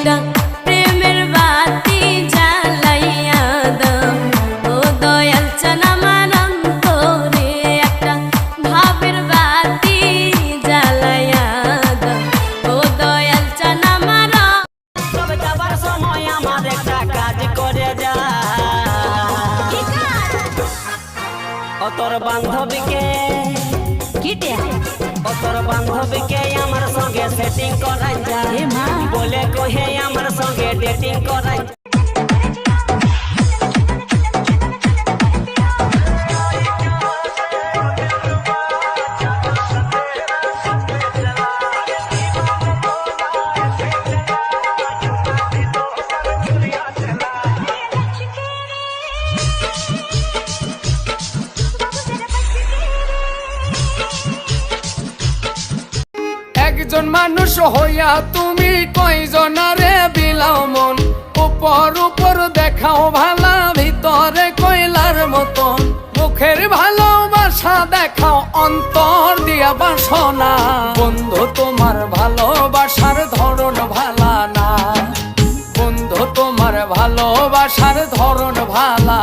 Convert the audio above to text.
একটা প্রেমের বাতি জ্বালাইয়া দাও ও দয়াল চান আমার অন্তরে একটা ভাবের বাতি জ্বালাইয়া দাও ও দয়াল চান আমার। তবে যাবার সময় আমার একটা কাজ করে যা, ও তোর বান্ধবীকে তোর বান্ধবীকে আমার সঙ্গে সেটিং করাই যা, বলে কহে আমার সঙ্গে ডেটিং করাই। একজন মানুষ হইয়া তুমি কয়জনারে বিলাও মন, উপর উপর দেখাও ভালা ভিতরে কয়লার মতন, মুখের ভালোবাসা দেখাও অন্তর দিয়া বাসনা। বন্ধু তোমার ভালোবাসার ধরন ভালা না, বন্ধু তোমার ভালোবাসার ধরন ভালা।